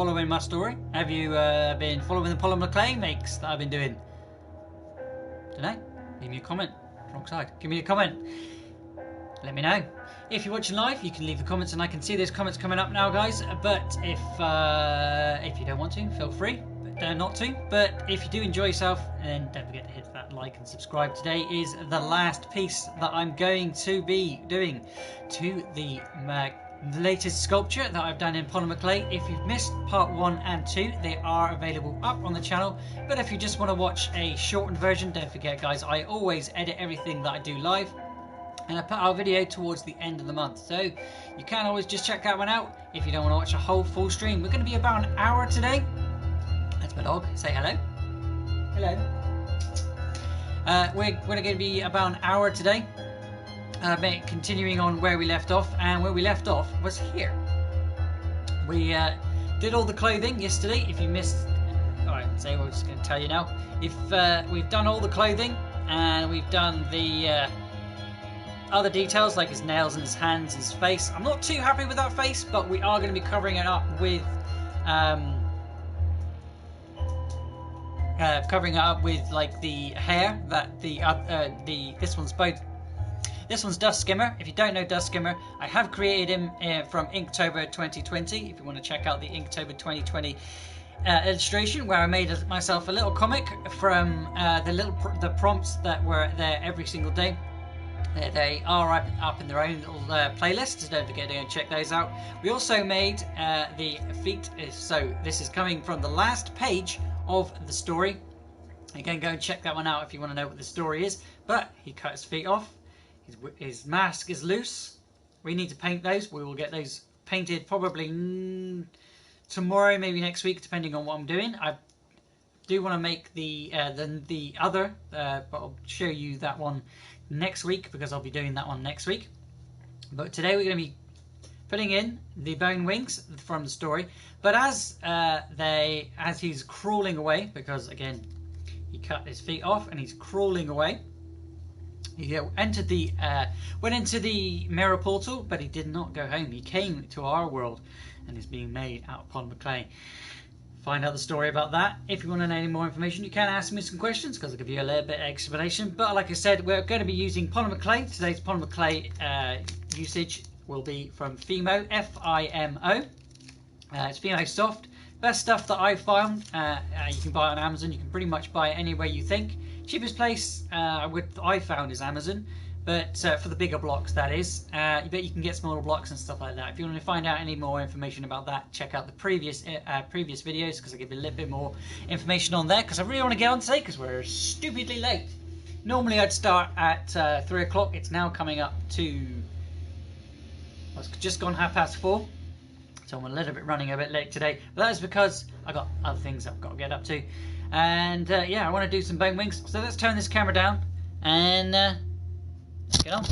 following my story? Have you been following the polymer clay makes that I've been doing? Don't know. Leave me a comment. Wrong side. Give me a comment. Let me know. If you're watching live, you can leave the comments, and I can see those comments coming up now, guys. But if you don't want to, feel free not to. But if you do enjoy yourself, then don't forget to hit that like and subscribe. Today is the last piece that I'm going to be doing to the latest sculpture that I've done in polymer clay. If you've missed part 1 and 2, they are available up on the channel. But if you just want to watch a shortened version, don't forget, guys, I always edit everything that I do live, and I put our video towards the end of the month, so you can always just check that one out if you don't want to watch a whole full stream. We're going to be about an hour today. That's my dog. Say hello. Hello. We're going to be about an hour today, continuing on where we left off, and where we left off was here. We did all the clothing yesterday. If you missed, alright, so we're just going to tell you now. If we've done all the clothing, and we've done the other details like his nails and his hands and his face. I'm not too happy with that face, but we are going to be covering it up with like the hair that this one's Dust Skimmer. If you don't know Dust Skimmer, I have created him from Inktober 2020. If you want to check out the Inktober 2020 illustration, where I made myself a little comic from the prompts that were there every single day. They are up in their own little playlist, so don't forget to go and check those out. We also made the feet, so this is coming from the last page of the story. You can go and check that one out if you want to know what the story is. But he cut his feet off, his mask is loose. We need to paint those. We will get those painted probably tomorrow, maybe next week, depending on what I'm doing. I do want to make the other, but I'll show you that one next week, because I'll be doing that one next week. But today we're going to be putting in the bone wings from the story. But as he's crawling away, because again he cut his feet off and he's crawling away, he went into the mirror portal, but he did not go home. He came to our world and is being made out of polymer clay. Find out the story about that. If you want to know any more information, you can ask me some questions, because I'll give you a little bit of explanation. But like I said, we're going to be using polymer clay. Today's polymer clay usage will be from Fimo, F-I-M-O. It's Fimo Soft. Best stuff that I've found. You can buy it on Amazon. You can pretty much buy it anywhere you think. Cheapest place I found is Amazon. But for the bigger blocks, that is. But you can get smaller blocks and stuff like that. If you want to find out any more information about that, check out the previous videos, because I give you a little bit more information on there. Because I really want to get on today, because we're stupidly late. Normally I'd start at 3 o'clock. It's now coming up to... Well, it's just gone 4:30. So I'm a little bit running a bit late today. But that is because I got other things I've got to get up to. And yeah, I want to do some bone wings. So let's turn this camera down and... let's get on.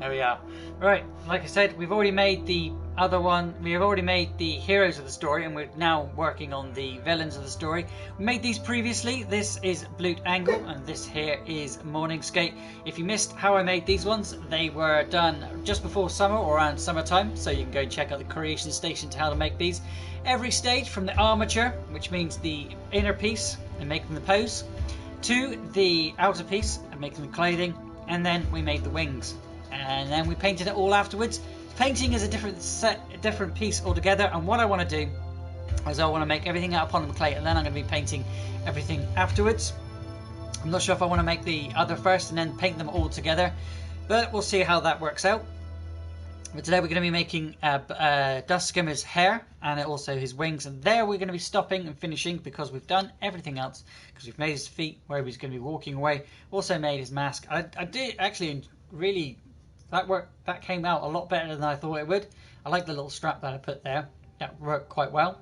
There we are. Right, like I said, we've already made the other one. We have already made the heroes of the story, and we're now working on the villains of the story. We made these previously. This is Blute Angle, and this here is Morningscape. If you missed how I made these ones, they were done just before summer or around summertime, so you can go and check out the creation station to how to make these. Every stage, from the armature, which means the inner piece and making the pose, to the outer piece and making the clothing, and then we made the wings. And then we painted it all afterwards. Painting is a different piece altogether, and what I want to do is I want to make everything out of polymer clay, and then I'm going to be painting everything afterwards. I'm not sure if I want to make the other first and then paint them all together, but we'll see how that works out. But today we're going to be making Dust Skimmer's hair and also his wings, and there we're going to be stopping and finishing, because we've done everything else. Because we've made his feet where he's going to be walking away, also made his mask. I did actually really... That came out a lot better than I thought it would. I like the little strap that I put there. That worked quite well.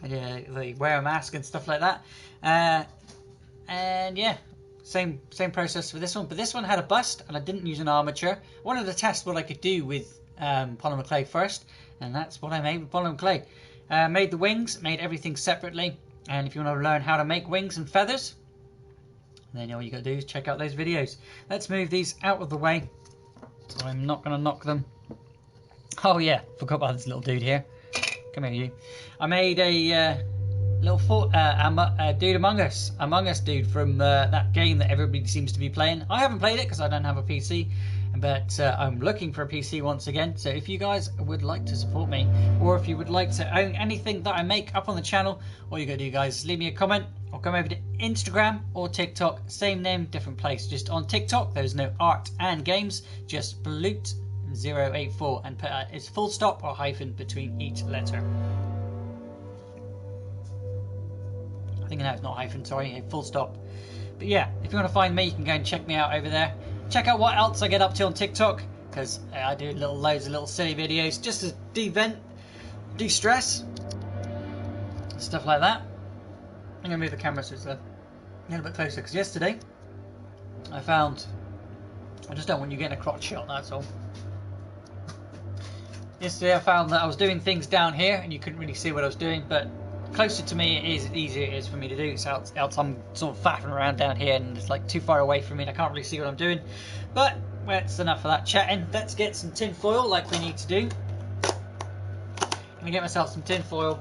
They wear a mask and stuff like that. And yeah, same process for this one. But this one had a bust, and I didn't use an armature. I wanted to test what I could do with polymer clay first, and that's what I made with polymer clay. Made the wings, made everything separately. And if you want to learn how to make wings and feathers, And then all you got to do is check out those videos. Let's move these out of the way, so I'm not going to knock them. Oh yeah, forgot about this little dude here. Come here, you. I made a little dude Among Us dude from that game that everybody seems to be playing. I haven't played it because I don't have a PC, but I'm looking for a PC once again. So if you guys would like to support me, or if you would like to own anything that I make up on the channel, all you gotta do, guys, is leave me a comment or come over to Instagram or TikTok. Same name, different place. Just on TikTok, there's no art and games, just Blute084, and put it's full stop or hyphen between each letter. I think no, it's not hyphen, sorry, full stop. But yeah, if you want to find me, you can go and check me out over there. Check out what else I get up to on TikTok, because I do loads of little silly videos just to de-stress, stuff like that. I'm going to move the camera so it's a little bit closer, because yesterday I just don't want you getting a crotch shot, that's all. Yesterday I found that I was doing things down here and you couldn't really see what I was doing, but closer to me it is, easier it is for me to do. It's out I'm sort of faffing around down here and it's like too far away from me and I can't really see what I'm doing. But well, it's enough of that chatting. Let's get some tin foil like we need to do. I'm gonna get myself some tin foil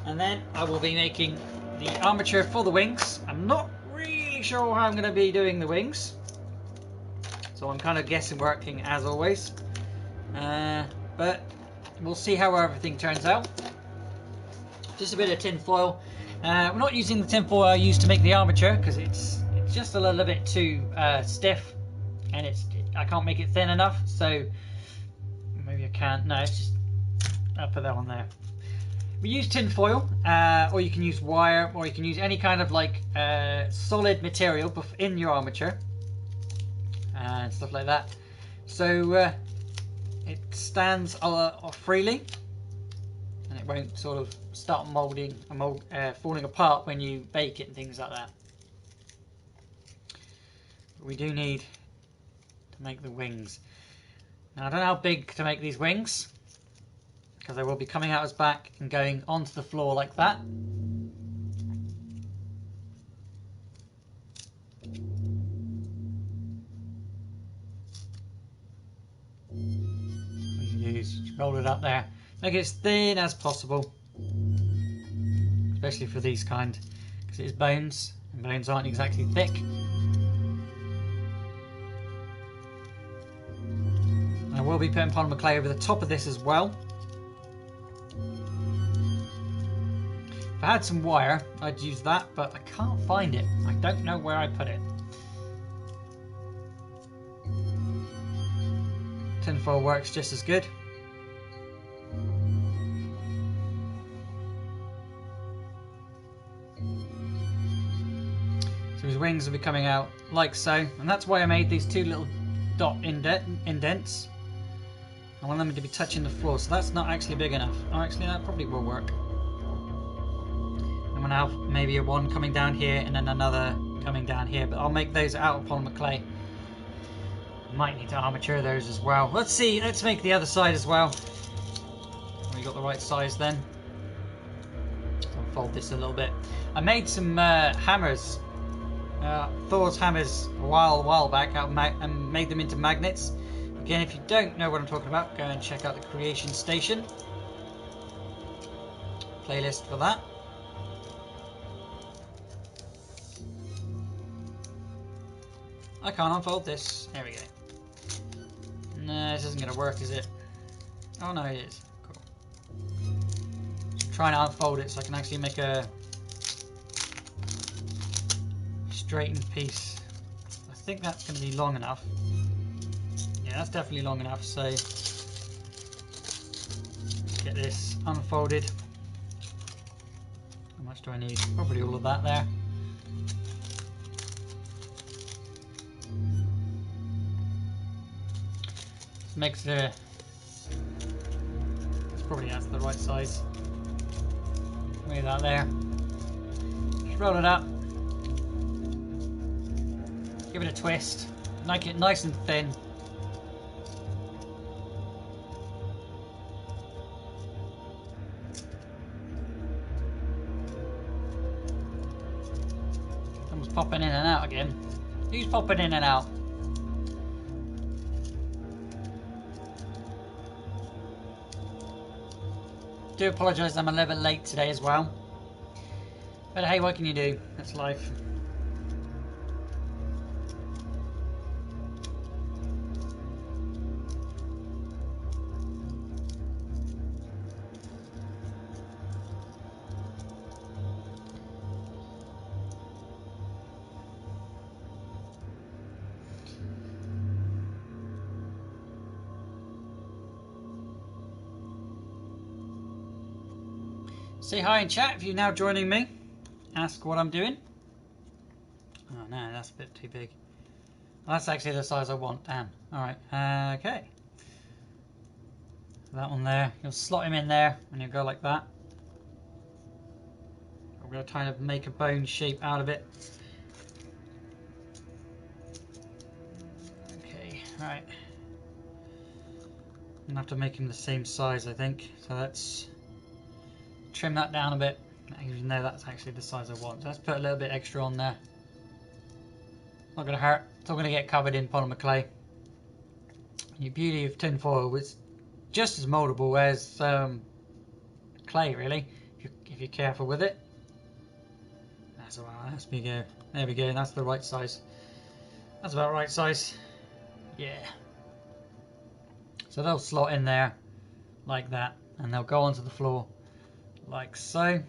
and then I will be making the armature for the wings. I'm not really sure how I'm going to be doing the wings, so I'm kind of guessing working as always, but we'll see how everything turns out. Just a bit of tin foil. We're not using the tin foil I used to make the armature because it's just a little bit too stiff, and I can't make it thin enough. So maybe I can't. No, it's just I'll put that on there. We use tin foil, or you can use wire, or you can use any kind of like solid material in your armature and stuff like that. So it stands freely. And it won't sort of start falling apart when you bake it and things like that. But we do need to make the wings. Now I don't know how big to make these wings, because they will be coming out as back and going onto the floor like that. We can use, roll it up there. Make it as thin as possible, especially for these kind, because it is bones, and bones aren't exactly thick. And I will be putting polymer clay over the top of this as well. If I had some wire, I'd use that, but I can't find it. I don't know where I put it. Tinfoil works just as good. So his wings will be coming out like so, and that's why I made these two little dot indents. I want them to be touching the floor, so that's not actually big enough. Oh, actually that probably will work. I'm going to have maybe one coming down here and then another coming down here, but I'll make those out of polymer clay. Might need to armature those as well. Let's see, let's make the other side as well. We got the right size then. I'll fold this a little bit. I made some hammers, Thor's hammers a while back and made them into magnets. Again, if you don't know what I'm talking about, go and check out the Creation Station playlist for that. I can't unfold this. There we go. No, this isn't going to work, is it? Oh no, it is. Cool. I'm trying to unfold it so I can actually make a straightened piece. I think that's going to be long enough. Yeah, that's definitely long enough. So let's get this unfolded. How much do I need? Probably all of that there. Makes the probably that's the right size. Leave that there. Just roll it up. Give it a twist. Make it nice and thin. Someone's popping in and out again. Who's popping in and out? Do apologise, I'm a little bit late today as well. But hey, what can you do? That's life. Say hi in chat if you're now joining me. Ask what I'm doing. Oh no, that's a bit too big. Well, that's actually the size I want. Damn. Alright, okay. That one there. You'll slot him in there and you'll go like that. We're going to kind of make a bone shape out of it. Okay, right. I'm going to have to make him the same size, I think. So let's trim that down a bit, even though that's actually the size I want. So let's put a little bit extra on there. Not going to hurt. It's all going to get covered in polymer clay. The beauty of tin foil is just as moldable as clay, really, if you're careful with it. That's alright. Let's go. There we go. That's the right size. That's about right size. Yeah. So they'll slot in there like that, and they'll go onto the floor like so.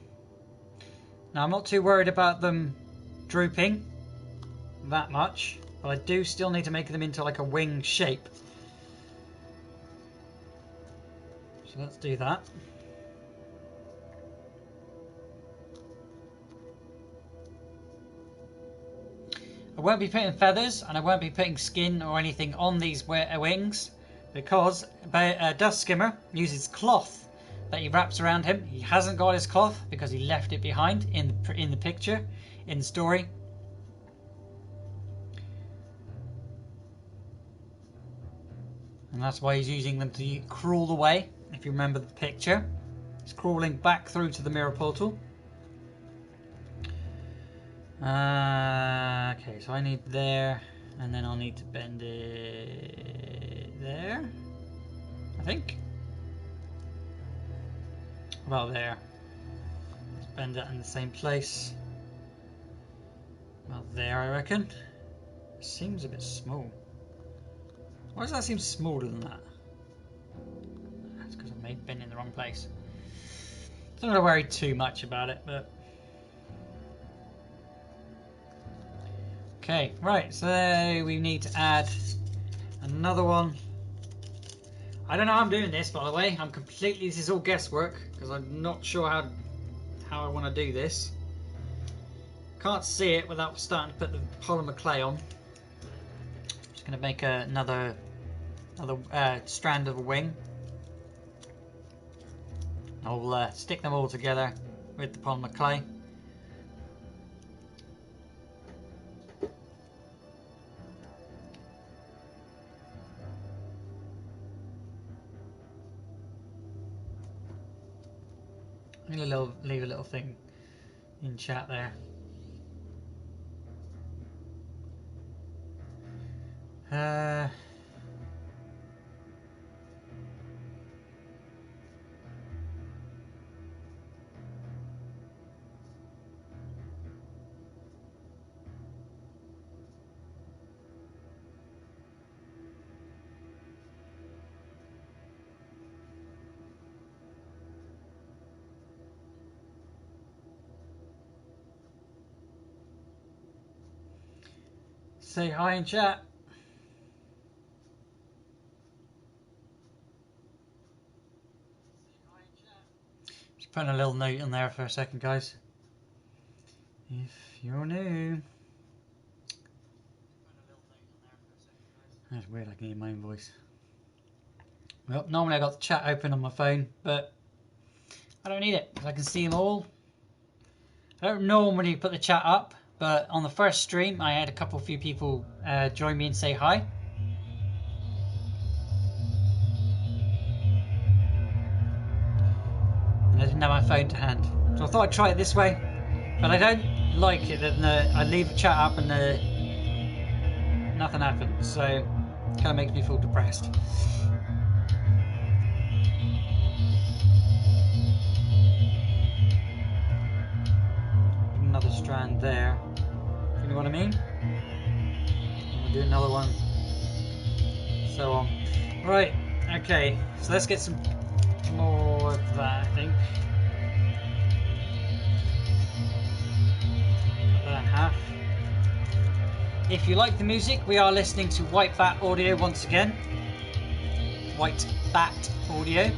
Now I'm not too worried about them drooping that much, but I do still need to make them into like a wing shape. So let's do that. I won't be putting feathers and I won't be putting skin or anything on these wings because Dust Skimmer uses cloth that he wraps around him. He hasn't got his cloth because he left it behind in the picture, in the story. And that's why he's using them to crawl away. If you remember the picture, he's crawling back through to the mirror portal. Okay, so I need there, and then I'll need to bend it there, I think. About there. Let's bend that in the same place. About there, I reckon. Seems a bit small. Why does that seem smaller than that? That's because I made bend in the wrong place. Don't want to worry too much about it, but okay, right. So we need to add another one. I don't know how I'm doing this, by the way. This is all guesswork because I'm not sure how I want to do this. Can't see it without starting to put the polymer clay on. Just going to make another strand of a wing. I'll stick them all together with the polymer clay. I'm going to leave a little thing in chat there. Say hi in chat. Just putting a little note in there for a second, guys. If you're new. That's weird, I can hear my own voice. Well, normally I got the chat open on my phone, but I don't need it because I can see them all. I don't normally put the chat up, but on the first stream I had a few people join me and say hi. And I didn't have my phone to hand. So I thought I'd try it this way, but I don't like it that I leave the chat up and nothing happened. So kind of makes me feel depressed. Another strand there. You know what I mean? We'll do another one. So on. Right. Okay. So let's get some more of that. I think. Cut that in half. If you like the music, we are listening to White Bat Audio once again. White Bat Audio.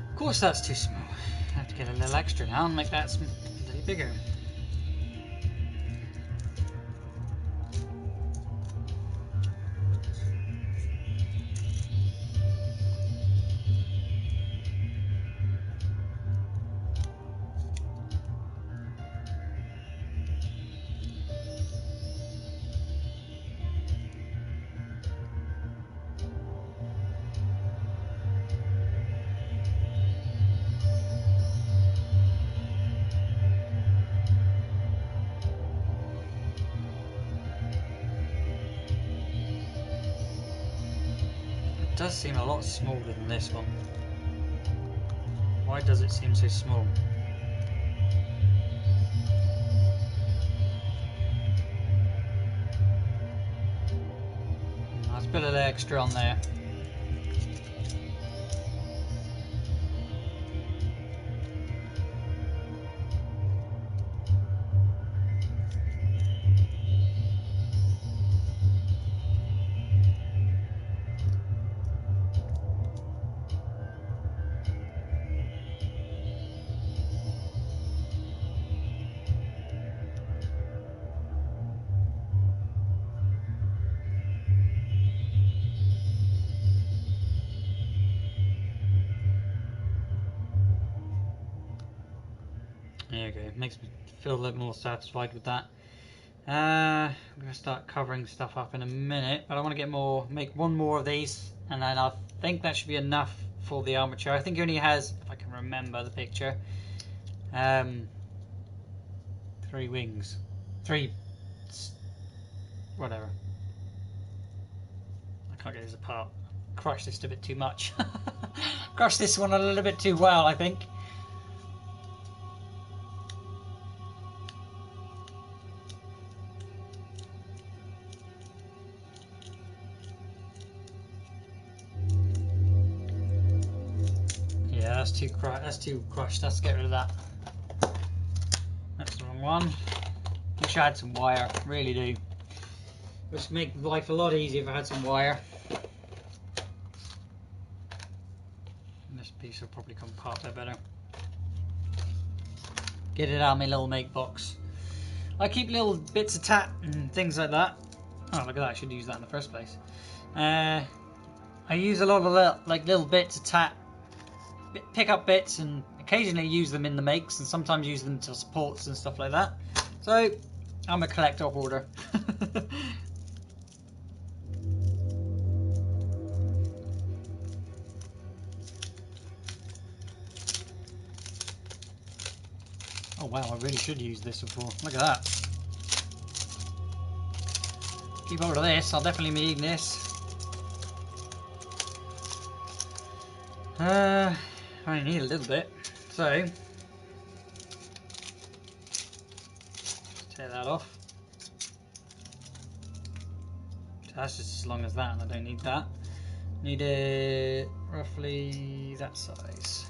Of course that's too small. I have to get a little extra now and make that a little bigger. It does seem a lot smaller than this one. Why does it seem so small? Let's put a little extra on there. There you go. It makes me feel a little more satisfied with that. I'm going to start covering stuff up in a minute, but I want to get more, make one more of these, and then I think that should be enough for the armature. I think it only has, if I can remember the picture, 3 wings. 3, whatever. I can't get this apart. Crushed this a bit too much. Crushed this one a little bit too well, I think. Yeah, that's too crushed. Let's get rid of that. That's the wrong one. Wish I had some wire. Really do. Which would make life a lot easier if I had some wire. And this piece will probably come apart there better. Get it out of my little make box. I keep little bits of tat and things like that. Oh, look at that! I should use that in the first place. I use a lot of little bits of tat, pick up bits, and occasionally use them in the makes, and sometimes use them to supports and stuff like that. So I'm a collector hoarder. Oh wow, I really should use this before. Look at that. Keep hold of this, I'll definitely be needing this. I only need a little bit, so let's tear that off. So that's just as long as that, and I don't need that. Need it roughly that size.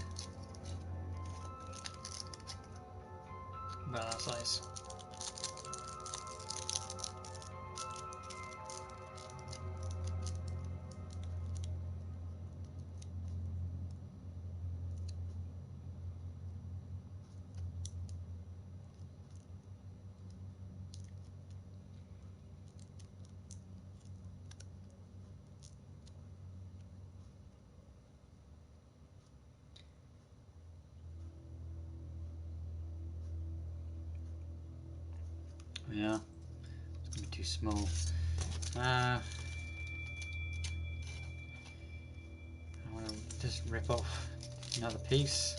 About that size. Yeah, it's gonna be too small. I want to just rip off another piece.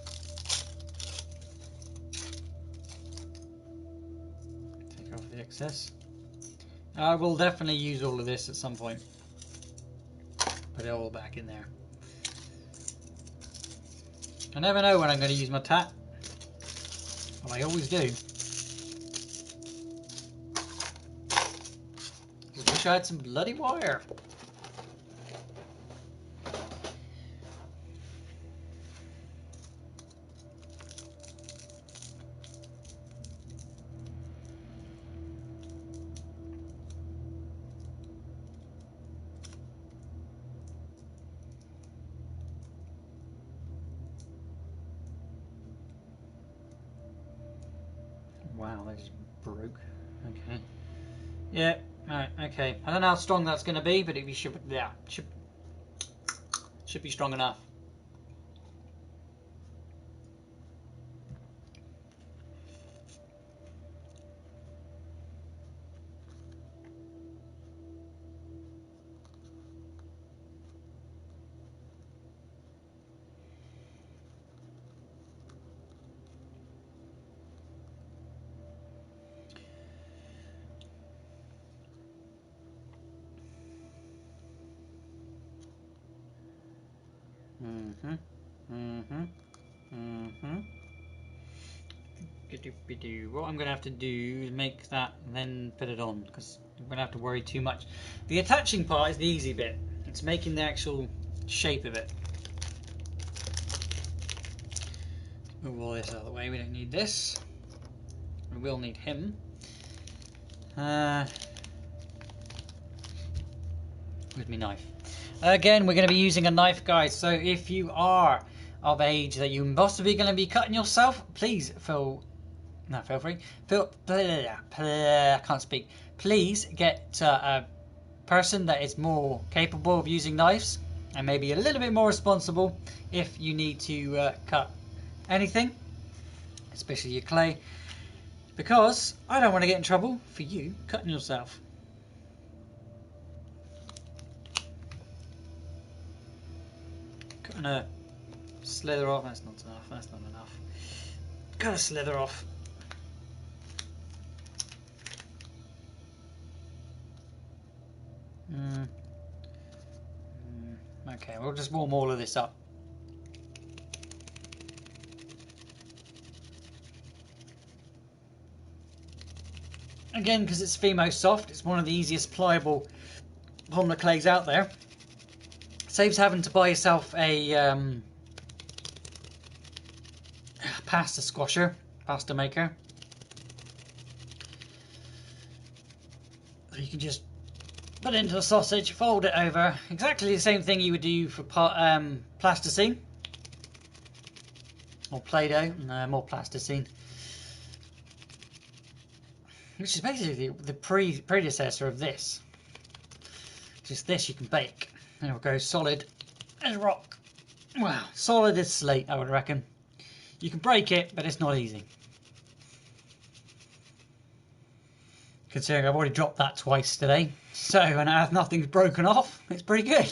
Take off the excess. I will definitely use all of this at some point. Put it all back in there. I never know when I'm going to use my tap. Well, I always do. Just wish I had some bloody wire. Wow, that just broke. Okay. Yeah, right, okay. I don't know how strong that's going to be, but it should, yeah, should be strong enough. What I'm going to have to do is make that and then put it on, because I'm going to have to worry too much. The attaching part is the easy bit. It's making the actual shape of it. Move all this out of the way. We don't need this. We will need him. With my knife. Again, we're going to be using a knife, guys. So if you are of age that you're possibly going to be cutting yourself, please feel free. I can't speak. Please get a person that is more capable of using knives and maybe a little bit more responsible if you need to cut anything, especially your clay, because I don't want to get in trouble for you cutting yourself. Cutting a slither off. That's not enough. That's not enough. Cut a slither off. Okay, we'll just warm all of this up. Again, because it's Fimo Soft, it's one of the easiest pliable polymer clays out there. Saves having to buy yourself a pasta squasher, pasta maker. So you can just put it into the sausage, fold it over. Exactly the same thing you would do for plasticine. Or Play-Doh, no, more plasticine. Which is basically the predecessor of this. Just this you can bake. And it'll go solid as rock. Wow, solid as slate, I would reckon. You can break it, but it's not easy. Considering I've already dropped that twice today. So, and as nothing's broken off, it's pretty good.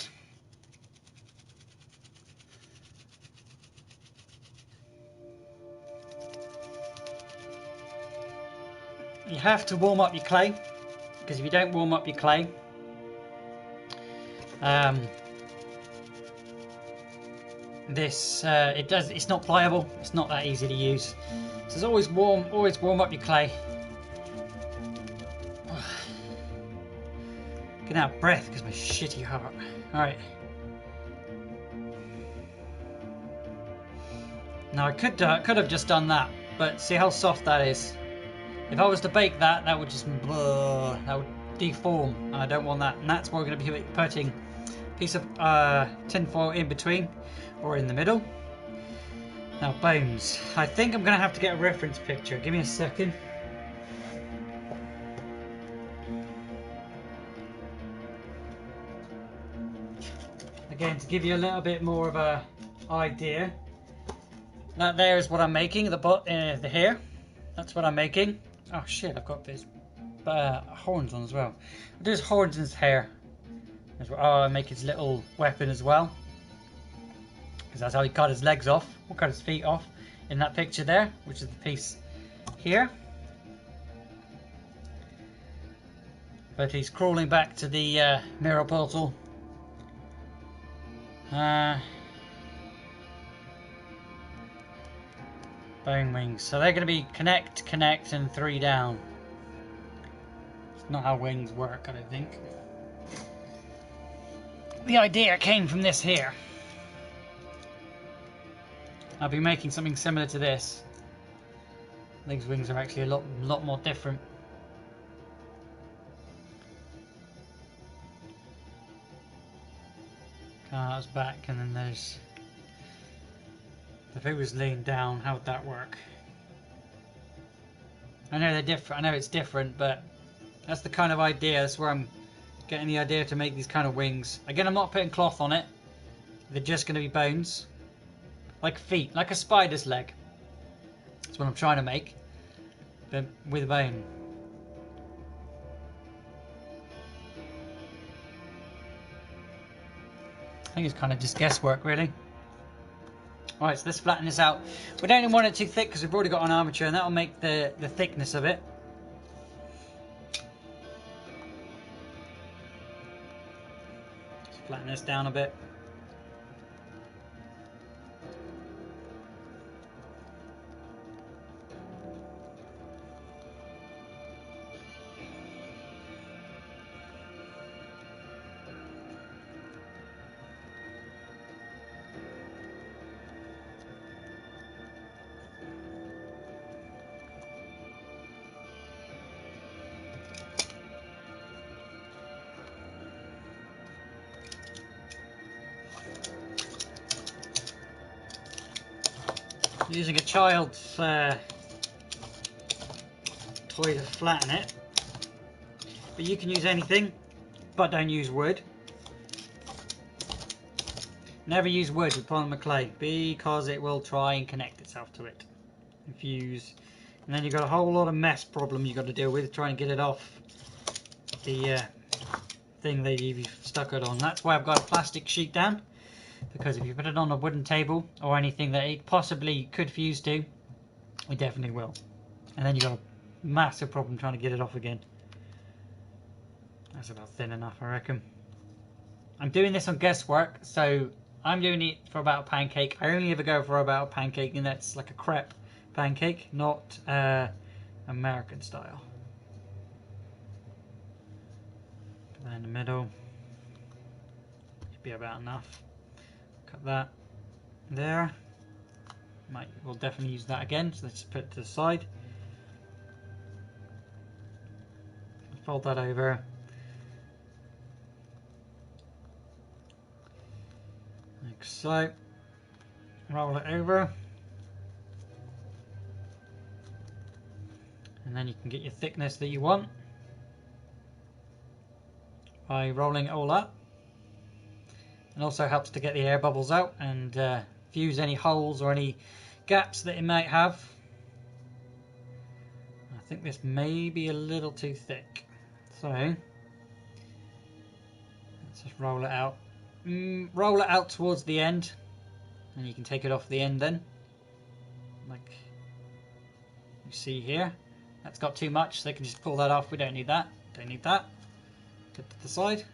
You have to warm up your clay, because if you don't warm up your clay, it's not pliable. It's not that easy to use. So it's always warm up your clay. Getting out of breath because my shitty heart. All right. Now I could have just done that, but see how soft that is. If I was to bake that, that would just that would deform, and I don't want that. And that's why we're going to be putting a piece of tin foil in between or in the middle. Now bones. I think I'm going to have to get a reference picture. Give me a second. Again, to give you a little bit more of a idea. That there is what I'm making. The hair. That's what I'm making. Oh shit! I've got this horns on as well. I'll do his horns and his hair as well. Oh, and make his little weapon as well, because that's how he cut his legs off. We'll cut his feet off in that picture there, which is the piece here. But he's crawling back to the mirror portal. Bone wings. So they're going to be connect, connect, and 3 down. It's not how wings work, I don't think. The idea came from this here. I'll be making something similar to this. These wings are actually a lot more different. That's back, and then there's... If it was laying down, how would that work? I know they're different. I know it's different, but that's the kind of idea. That's where I'm getting the idea to make these kind of wings. Again, I'm not putting cloth on it. They're just going to be bones, like feet, like a spider's leg. That's what I'm trying to make, but with a bone. I think it's kind of just guesswork, really. Alright, so let's flatten this out. We don't want it too thick because we've already got an armature, and that'll make the thickness of it. Let's flatten this down a bit. Using a child's toy to flatten it, but you can use anything, but don't use wood. Never use wood with polymer clay because it will try and connect itself to it and fuse, and then you've got a whole lot of mess problem you've got to deal with trying to get it off the thing that you've stuck it on. That's why I've got a plastic sheet down. Because if you put it on a wooden table or anything that it possibly could fuse to, it definitely will. And then you've got a massive problem trying to get it off again. That's about thin enough, I reckon. I'm doing this on guesswork, so I'm doing it for about a pancake. I only ever go for about a pancake, and that's like a crepe pancake, not American style. Put that in the middle. Should be about enough. Cut that there. We'll definitely use that again, so let's put it to the side. Fold that over. Like so. Roll it over. And then you can get your thickness that you want by rolling it all up. And also helps to get the air bubbles out and fuse any holes or any gaps that it might have. I think this may be a little too thick, so let's just roll it out. Roll it out towards the end, and you can take it off the end then, like you see here. That's got too much, so they can just pull that off. We don't need that. Don't need that. Put it to the side.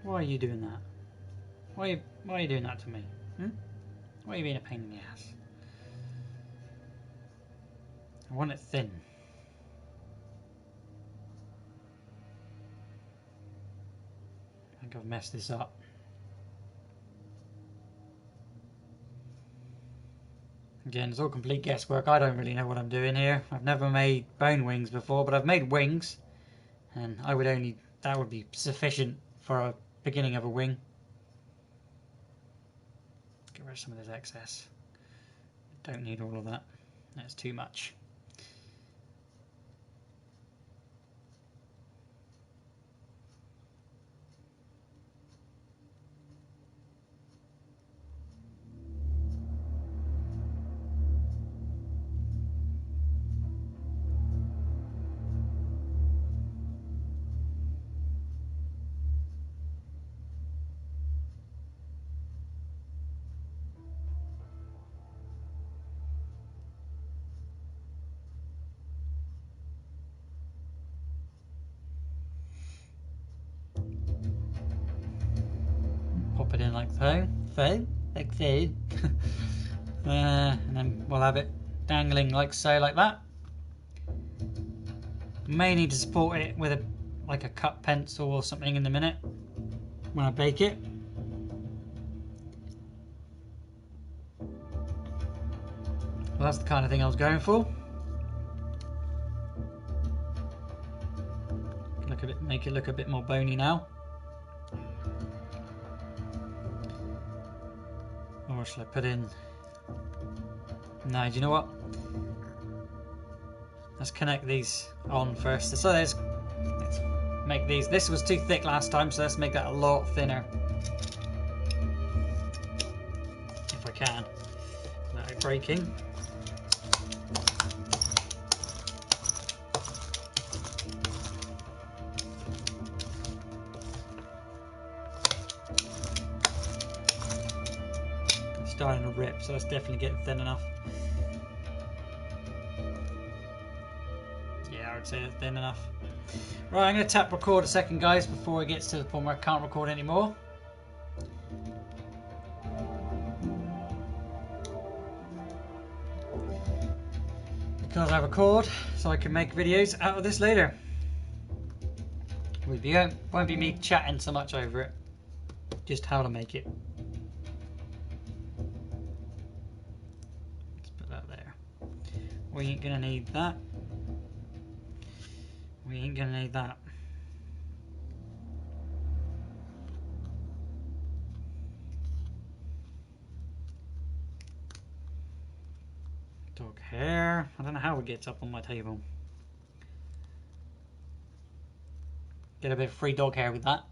Why are you doing that? Why are you doing that to me? Why are you being a pain in the ass? I want it thin. I think I've messed this up. Again, it's all complete guesswork. I don't really know what I'm doing here. I've never made bone wings before, but I've made wings, and that would be sufficient for a beginning of a wing. Get rid of some of this excess. Don't need all of that. That's too much. it in like so, like so. And then we'll have it dangling like so, like that. May need to support it with like a cut pencil or something in a minute when I bake it. Well, that's the kind of thing I was going for. Look at it, make it look a bit more bony now. Or shall I put in? No, do you know what? Let's connect these on first. So let's make these. This was too thick last time, so let's make that a lot thinner. If I can, without it breaking. It's starting to rip, so let's definitely get it thin enough. Yeah, I would say it's thin enough. Right, I'm going to tap record a second, guys, before it gets to the point where I can't record anymore. Because I record, so I can make videos out of this later. It won't be me chatting so much over it, just how to make it. Let's put that there. We ain't going to need that. We ain't going to need that. Dog hair. I don't know how it gets up on my table. Get a bit of free dog hair with that.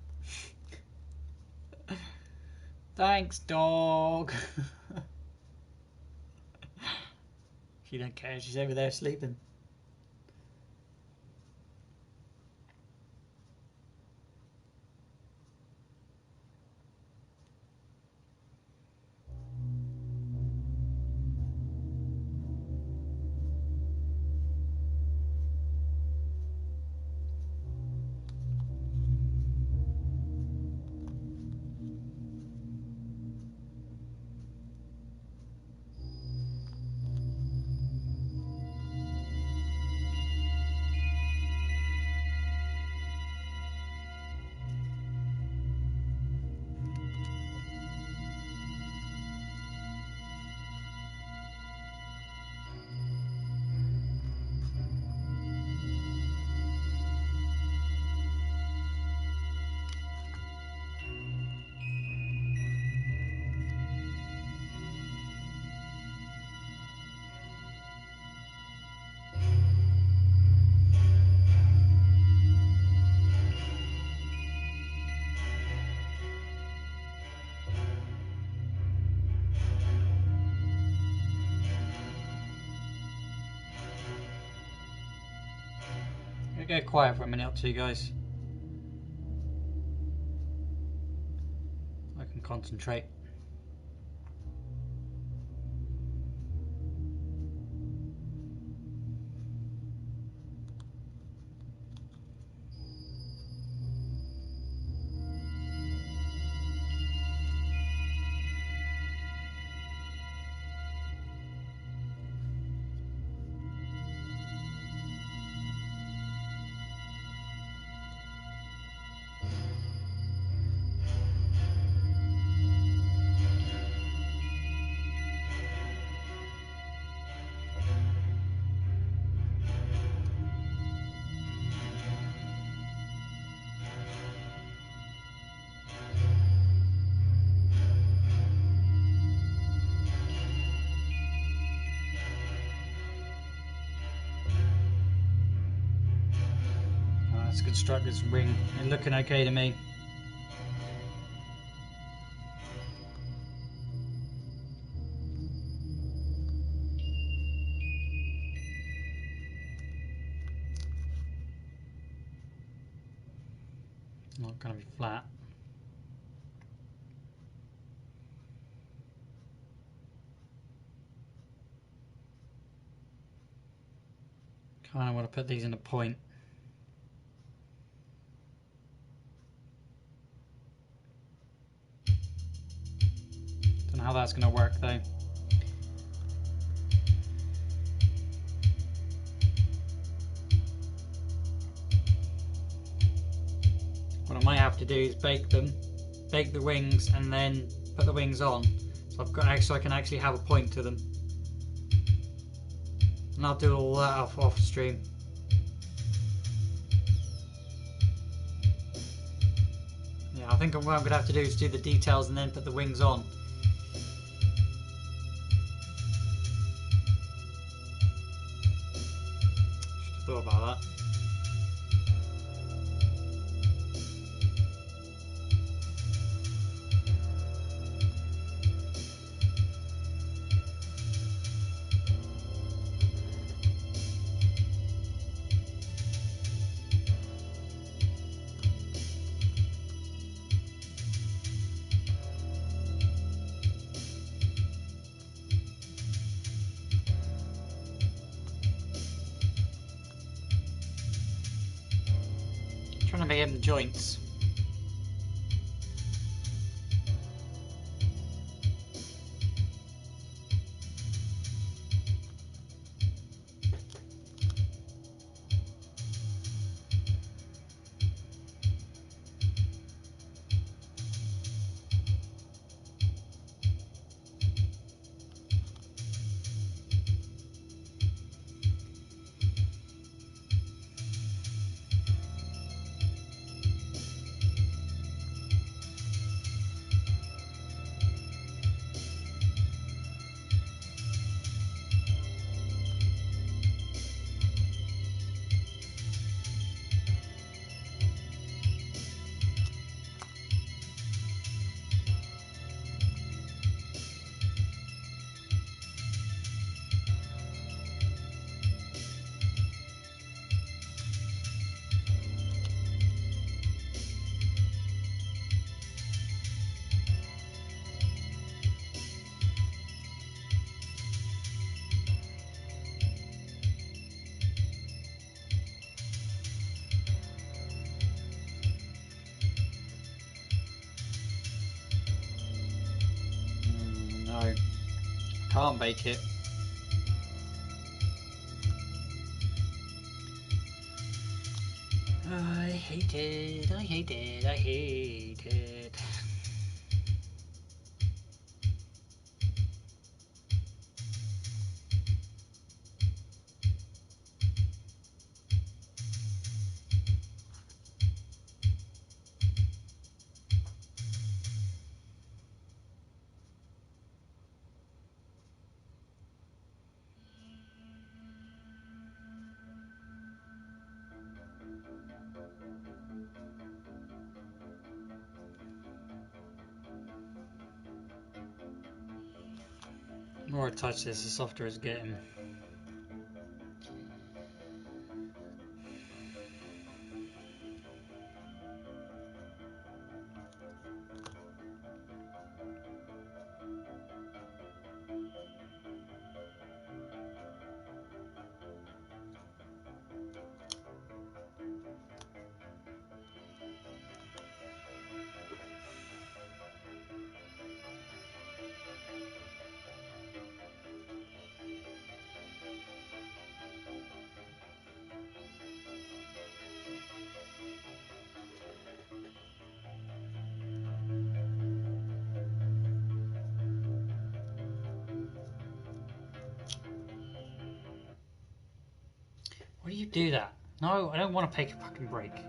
Thanks, dog. She don't care. She's over there sleeping. I'm gonna go quiet for a minute or two, guys. I can concentrate. Let's construct this ring. It's looking okay to me. It's not going to be flat. Kind of want to put these in a point. how that's going to work though. What I might have to do is bake the wings, and then put the wings on. So I've got so I can actually have a point to them. And I'll do all that off stream. Yeah, I think what I'm going to have to do is do the details and then put the wings on. Should have thought about that. Trying to make him joints. No, can't bake it. I hate it, I hate it, I hate it. The more I touch this, the softer it's getting. Why do you do that? No, I don't want to take a fucking break. I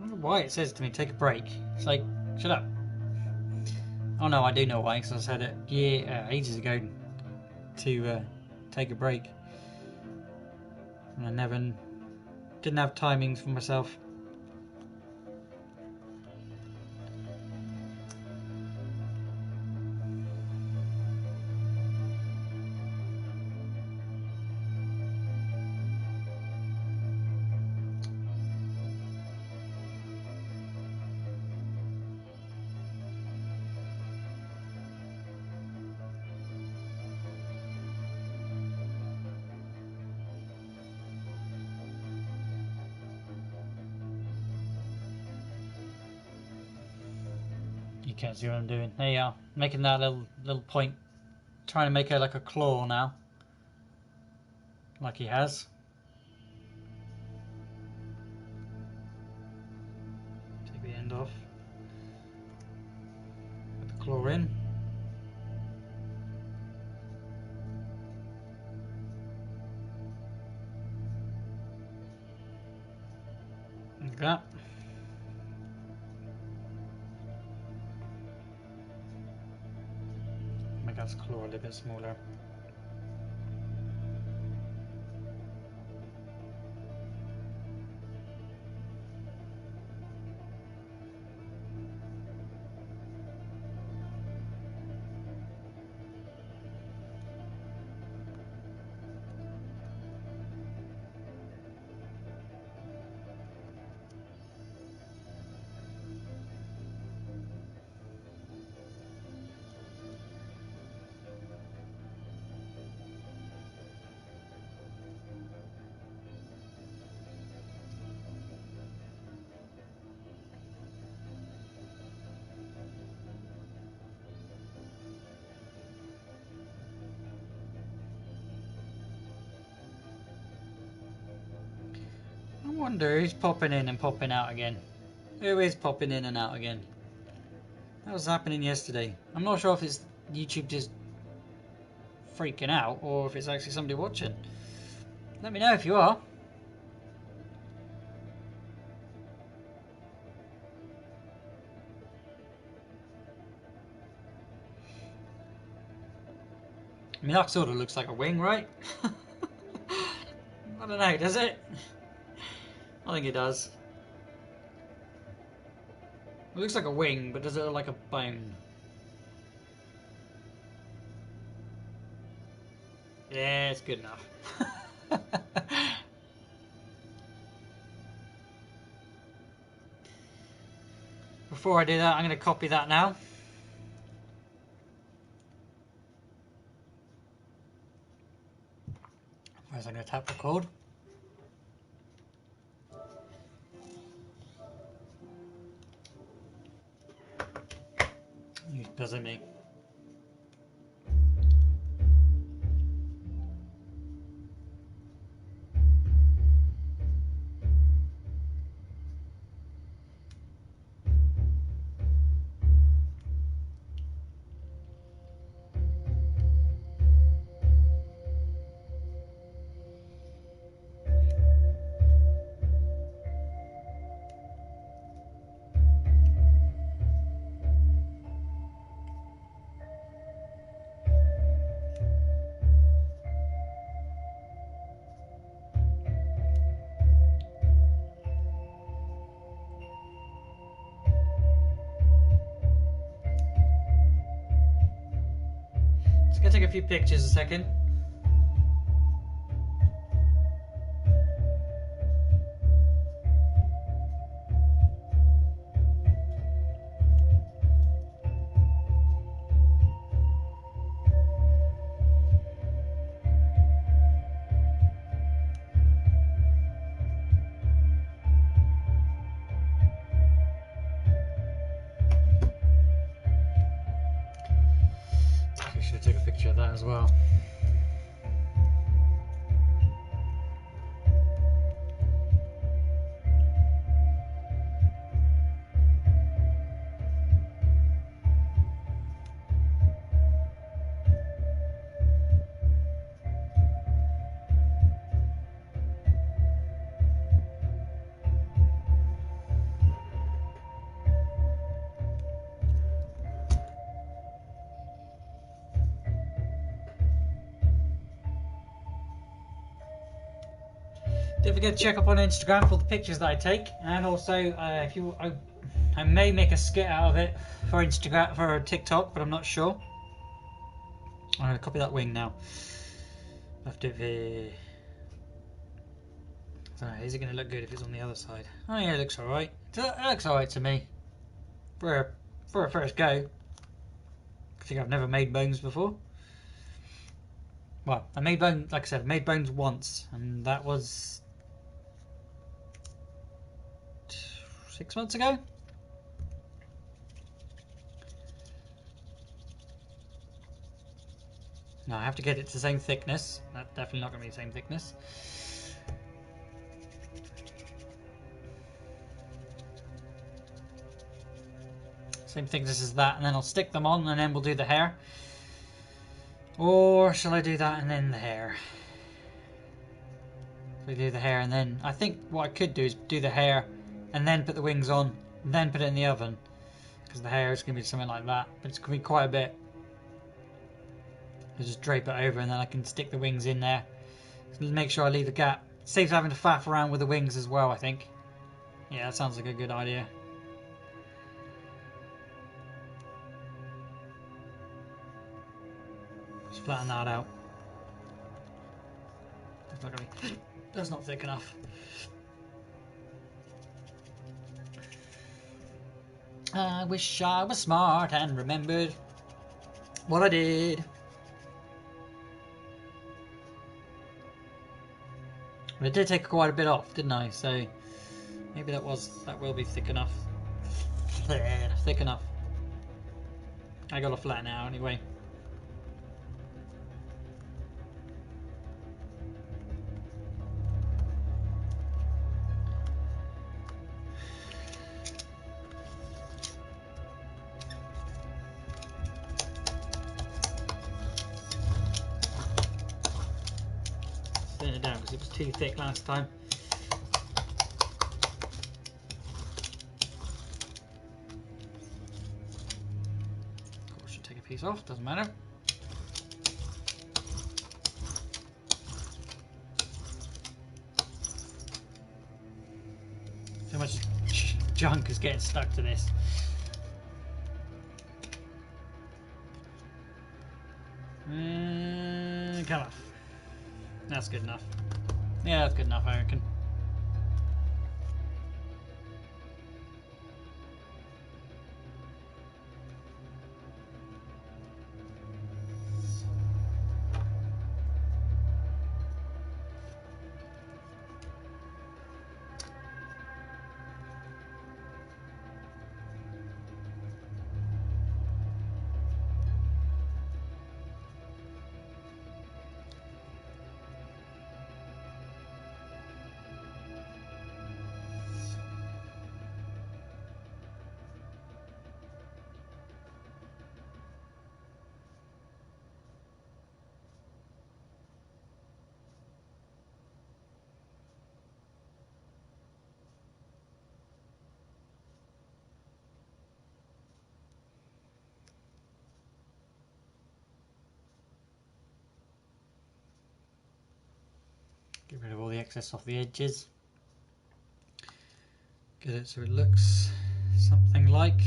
don't know why it says to me, take a break. It's like, shut up. Oh no, I do know why, because I said it ages ago to take a break. And I didn't have timings for myself. You can't see what I'm doing. There you are. Making that little point. Trying to make her like a claw now. Like he has. Take the end off. Put the claw in. Like that. Make that claw a little bit smaller. I wonder who's popping in and popping out again. Who is popping in and out again? That was happening yesterday. I'm not sure if it's YouTube just freaking out or if it's actually somebody watching. Let me know if you are. I mean, that sort of looks like a wing, right? I don't know, does it? I think it does. It looks like a wing, but does it look like a bone? Yeah, it's good enough. Before I do that, I'm going to copy that now. First, I'm going to tap record. He's buzzing me. Just gonna take a few pictures a second. I should take a picture of that as well. Don't forget to check up on Instagram for the pictures that I take, and also if you, I may make a skit out of it for Instagram, for TikTok, but I'm not sure. I'm gonna copy that wing now. I have to do it. I don't know, is it gonna look good if it's on the other side? Oh yeah, it looks alright. It looks alright to me for a first go. I think I've never made bones before. Well, I made bones, like I said, I made bones once, and that was 6 months ago. No, I have to get it to the same thickness. That's definitely not going to be the same thickness. Same thickness as that, and then I'll stick them on, and then we'll do the hair. Or shall I do that and then the hair? We do the hair, and then I think what I could do is do the hair and then put the wings on, and then put it in the oven, because the hair is going to be something like that, but it's going to be quite a bit. I'll just drape it over, and then I can stick the wings in there. So make sure I leave a gap. Saves having to faff around with the wings as well, I think. Yeah, that sounds like a good idea. Just flatten that out. That's not thick enough. I wish I was smart and remembered what I did. But I did take quite a bit off, didn't I? So maybe that will be thick enough. Thick enough. I gotta flatten it out anyway. Thin it down because it was too thick last time. Of course, should take a piece off, doesn't matter. So much junk is getting stuck to this. Come off. That's good enough. Yeah, that's good enough, I reckon. Get rid of all the excess off the edges. Get it so it looks something like.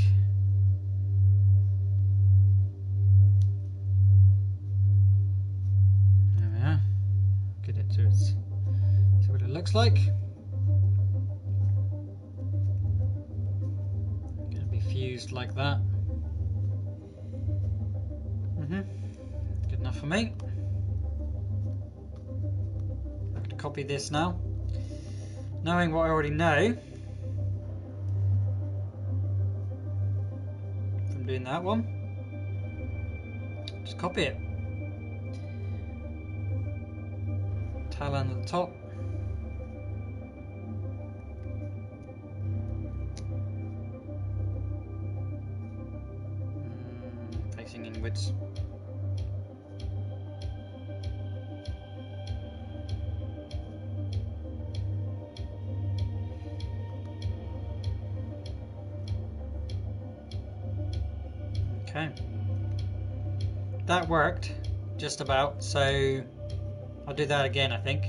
There we are. Get it so it's see what it looks like. Gonna be fused like that. Good enough for me. Copy this now. Knowing what I already know from doing that one, just copy it. Tail end at the top. Facing inwards. Okay, that worked just about, so I'll do that again. I think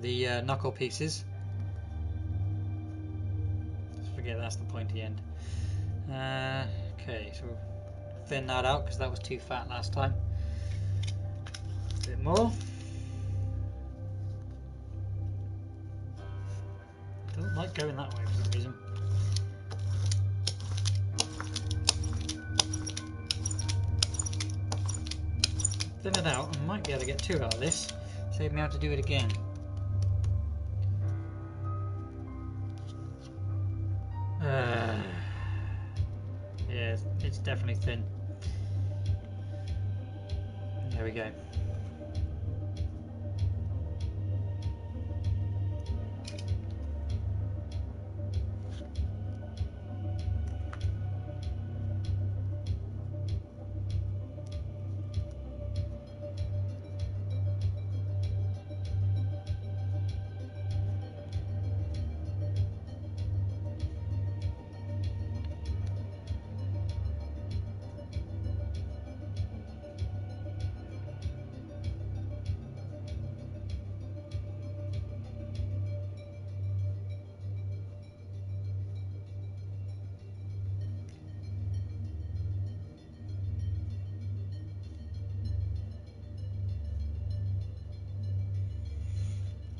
the knuckle pieces, just forget that's the pointy end. Okay, so we'll thin that out because that was too fat last time. A bit more. Doesn't like going that way for some reason. Thin it out. I might be able to get two out of this. Save me having to do it again. Yeah, it's definitely thin. There we go.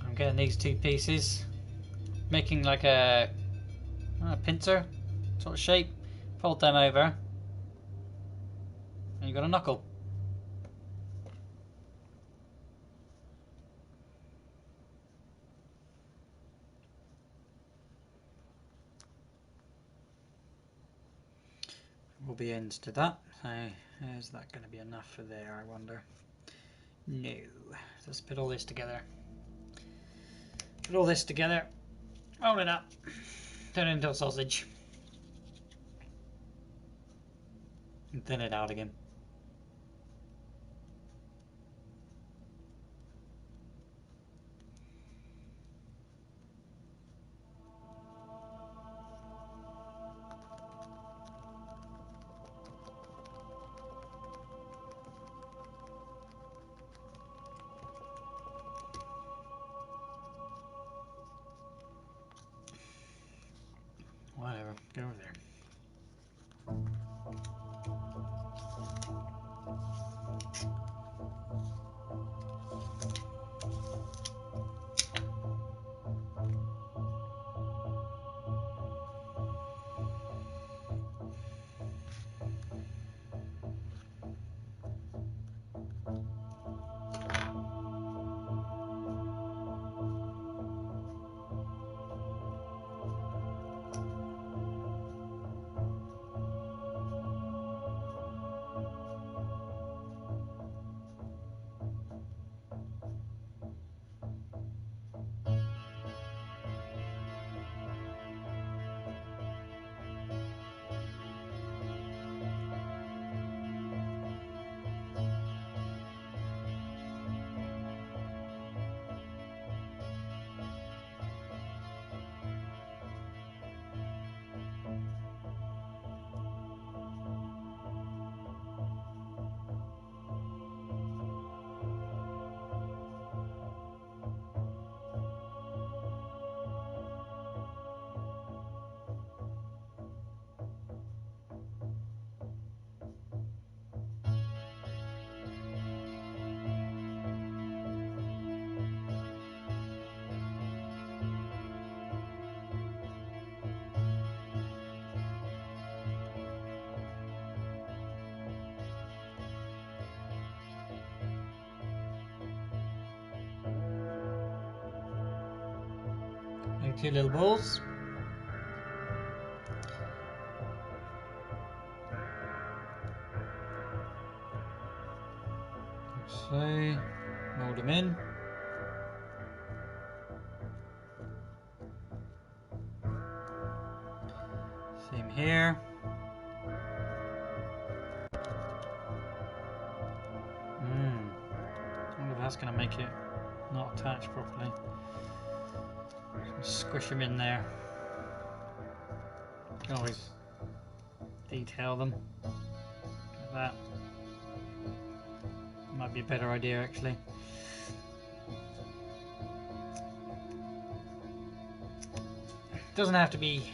I'm getting these two pieces, making like a pincer sort of shape, fold them over, and you got a knuckle. Will be ends to that. So is that going to be enough for there, I wonder? No. Let's put all this together. Put all this together. Roll it up. Turn it into a sausage. And thin it out again. Whatever, get over there. Make two little balls. So, mold them in. Same here. I wonder if that's going to make it not attach properly. Squish them in there. You can always detail them like that. Might be a better idea actually. Doesn't have to be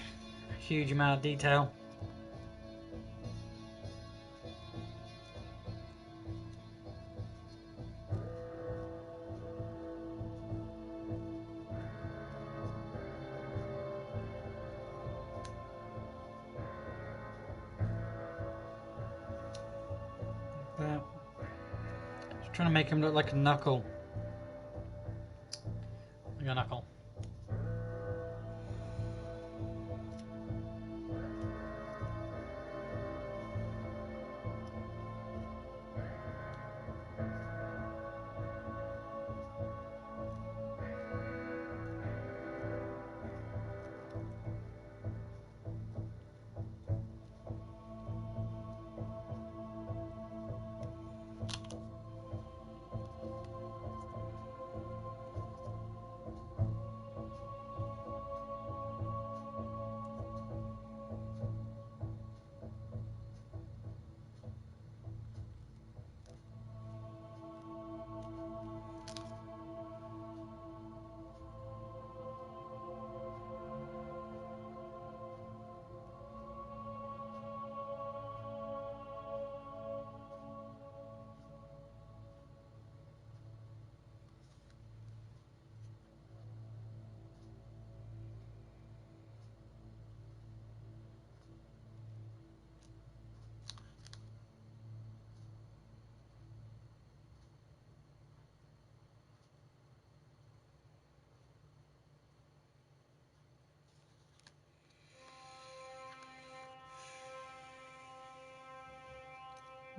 a huge amount of detail. Just trying to make him look like a knuckle. Like a knuckle.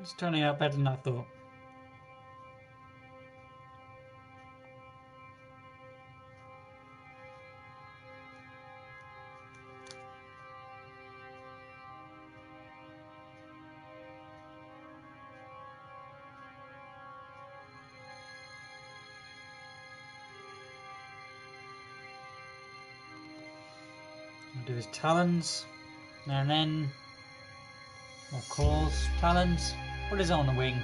It's turning out better than I thought. I'll do his talons, and then more claws, talons. What is it on the wing?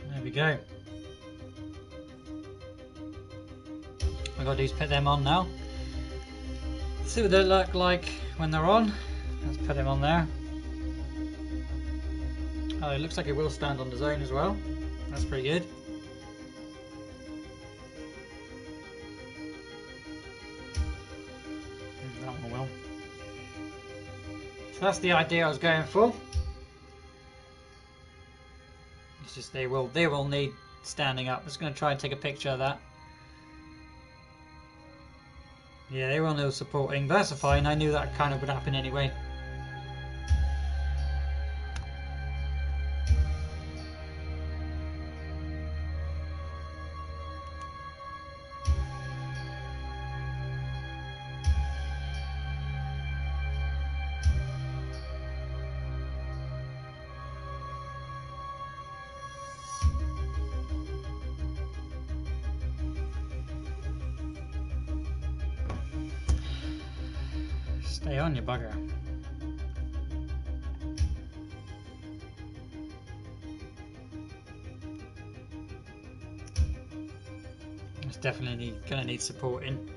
There we go. I gotta do is put them on now. See what they look like when they're on. Let's put them on there. Oh, it looks like it will stand on the zone as well. That's pretty good. That one will. So that's the idea I was going for. It's just they will need standing up. I'm just going to try and take a picture of that. Yeah, they will need supporting, but that's fine. I knew that kind of would happen anyway. Stay on, you bugger. It's definitely gonna need supporting.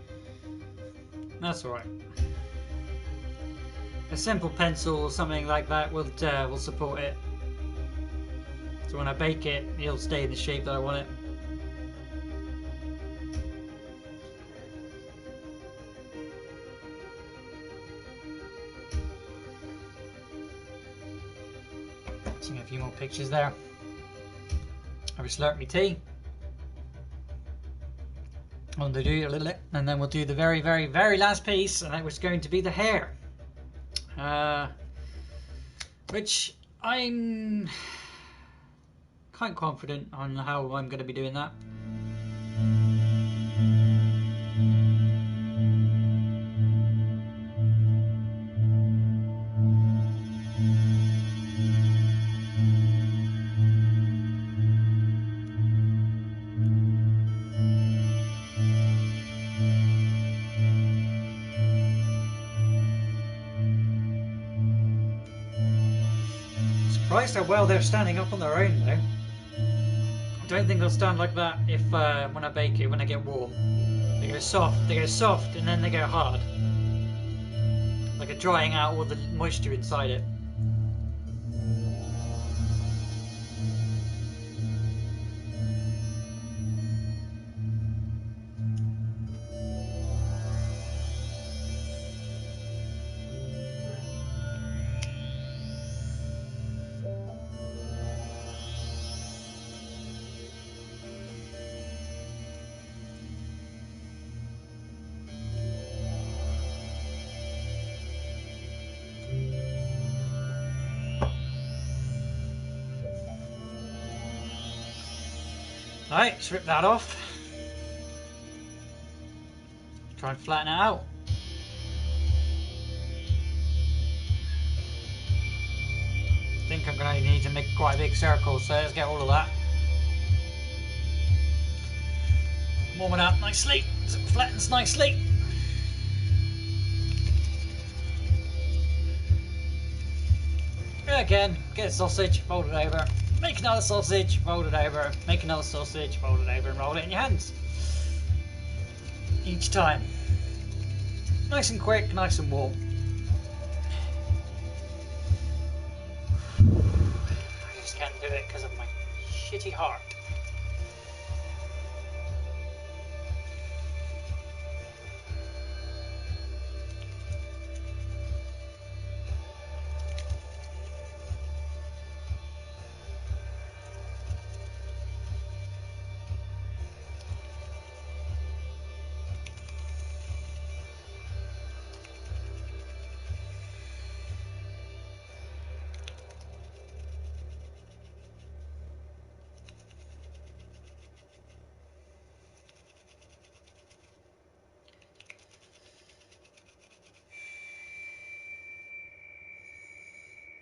That's alright. A simple pencil or something like that will support it. So when I bake it, it'll stay in the shape that I want it. Seeing a few more pictures there. I will slurp my tea. And then we'll do the very, very, very last piece, and that was going to be the hair. Which I'm quite confident on how I'm going to be doing that. Surprised how well they're standing up on their own though. I don't think they'll stand like that if when I bake it, when I get warm. They go soft, and then they go hard. Like a drying out all the moisture inside it. Alright, let's rip that off. Try and flatten it out. I think think I'm going to need to make quite a big circle, so let's get all of that. Warming up nicely, so it flattens nicely. Again, get a sausage, fold it over, make another sausage, fold it over, make another sausage, fold it over, and roll it in your hands. Each time. Nice and quick, nice and warm. I just can't do it because of my shitty heart.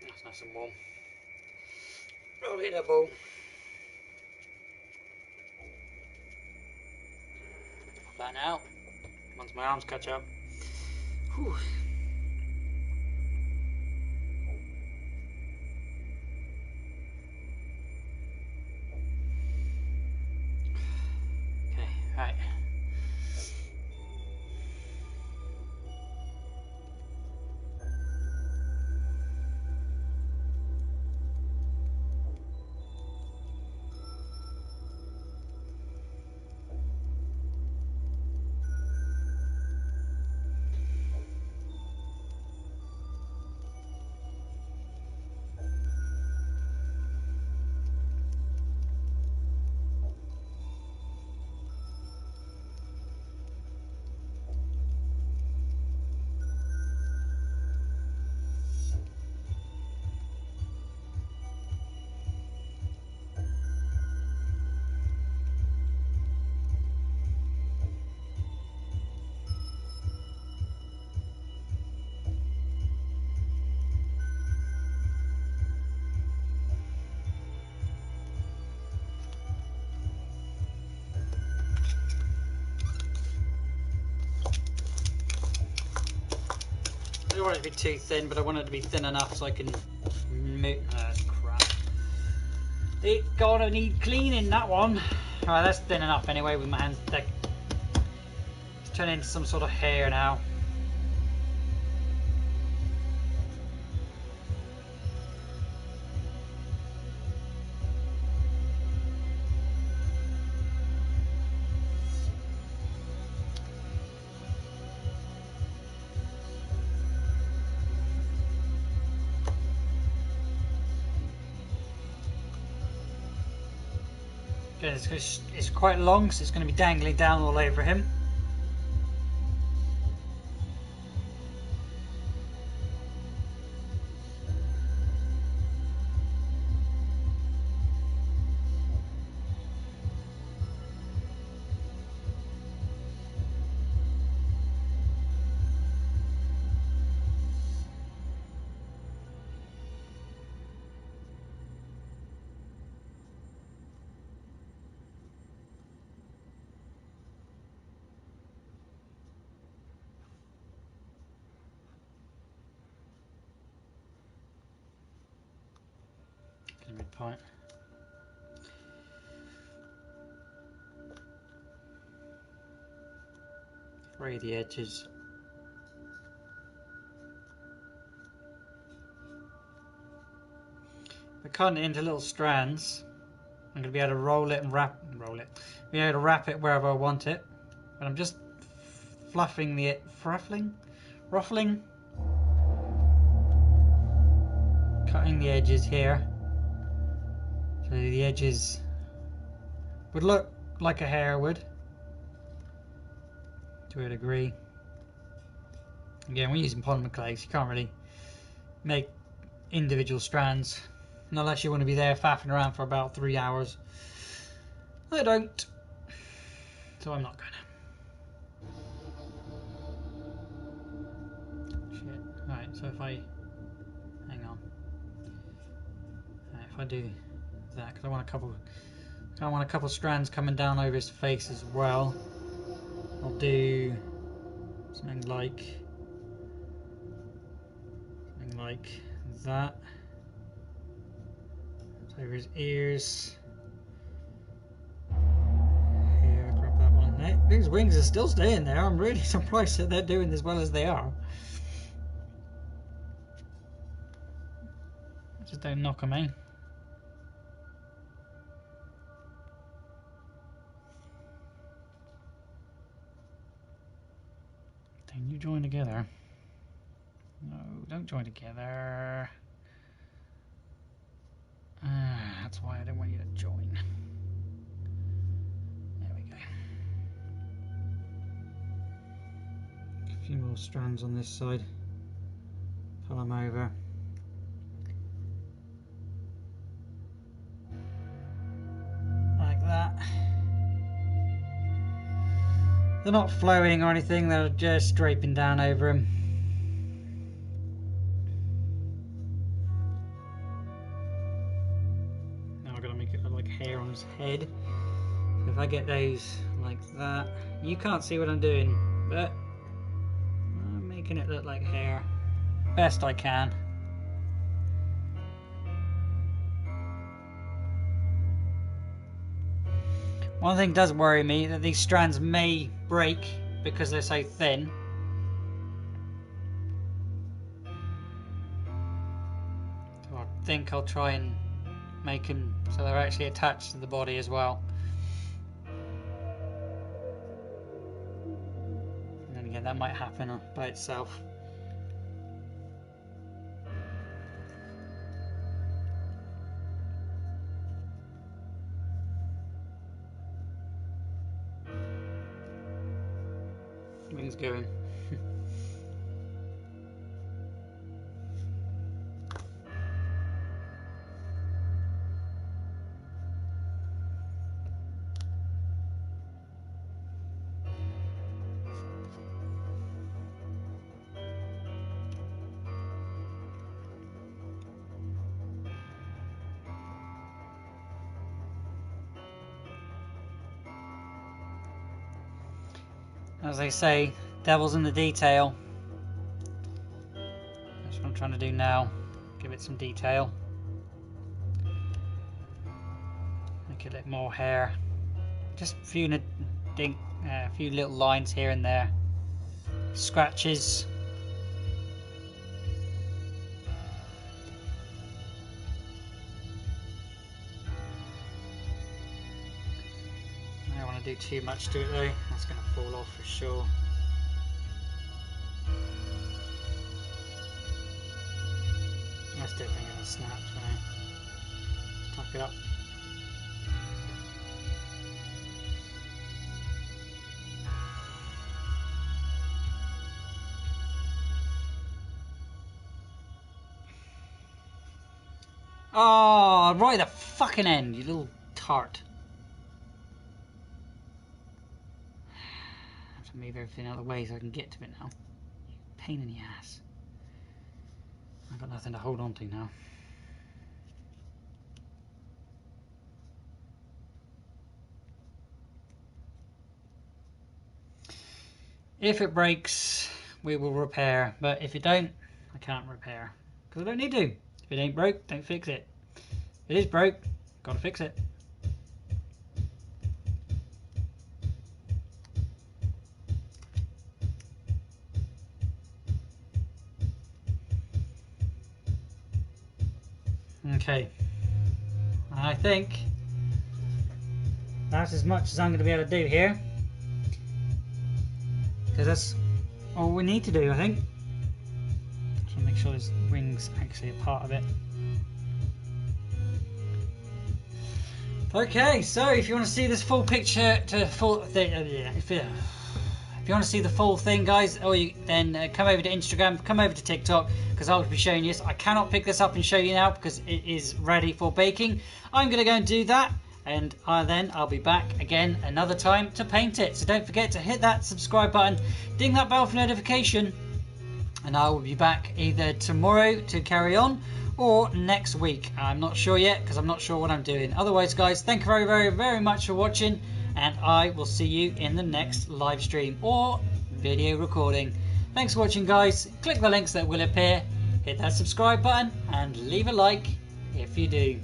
That's nice and warm. Roll it in a bowl. Pop that out. Once my arms catch up. Whew. Okay, right. I don't want it to be too thin, but I want it to be thin enough so I can move. That's crap. It's gonna need cleaning, that one. Alright, that's thin enough anyway with my hands thick. It's turning into some sort of hair now. It's quite long, so it's going to be dangling down all over him. Midpoint. Free the edges. We're cutting it into little strands. I'm going to be able to roll it and be able to wrap it wherever I want it. But I'm just ruffling, cutting the edges here. So the edges would look like a hair would, to a degree. Again, we're using polymer clay, so you can't really make individual strands unless you want to be there faffing around for about 3 hours. I don't, so I'm not gonna. Shit. Alright, so if I hang on. if I do that, because I want a couple strands coming down over his face as well. I'll do something like that. Over his ears. Here, grab that one. These wings are still staying there. I'm really surprised that they're doing as well as they are. Just don't knock them in. Then you join together. No, don't join together. That's why I don't want you to join. There we go. A few more strands on this side. Pull them over. Like that. They're not flowing or anything, they're just draping down over him. Hair on his head. So if I get those like that, you can't see what I'm doing, but I'm making it look like hair best I can. One thing does worry me, that these strands may break because they're so thin. So I think I'll try and make them so they're actually attached to the body as well. And then again, that might happen by itself. Wings going. As they say, devil's in the detail. That's what I'm trying to do now. Give it some detail. Make it a bit more hair. Just a few little lines here and there. Scratches. Do too much to it though, that's going to fall off for sure. That's definitely going to snap, so let's tuck it up. Oh, right at the fucking end, you little tart. Move everything out of the way so I can get to it now. Pain in the ass. I've got nothing to hold on to now. If it breaks, we will repair, but if it don't, I can't repair because I don't need to. If it ain't broke, don't fix it. If it is broke, gotta fix it. Okay, I think that's as much as I'm going to be able to do here, because that's all we need to do, I think. Just want to make sure this wing's actually a part of it. Okay, so if you want to see this full picture, if you want to see the full thing, guys, then come over to Instagram, come over to TikTok, because I'll be showing you this. I cannot pick this up and show you now because it is ready for baking. I'm going to go and do that, and then I'll be back again another time to paint it. So don't forget to hit that subscribe button, ding that bell for notification, and I will be back either tomorrow to carry on, or next week. I'm not sure yet because I'm not sure what I'm doing. Otherwise, guys, thank you very, very, very much for watching, and I will see you in the next live stream or video recording. Thanks for watching, guys. Click the links that will appear, hit that subscribe button, and leave a like if you do.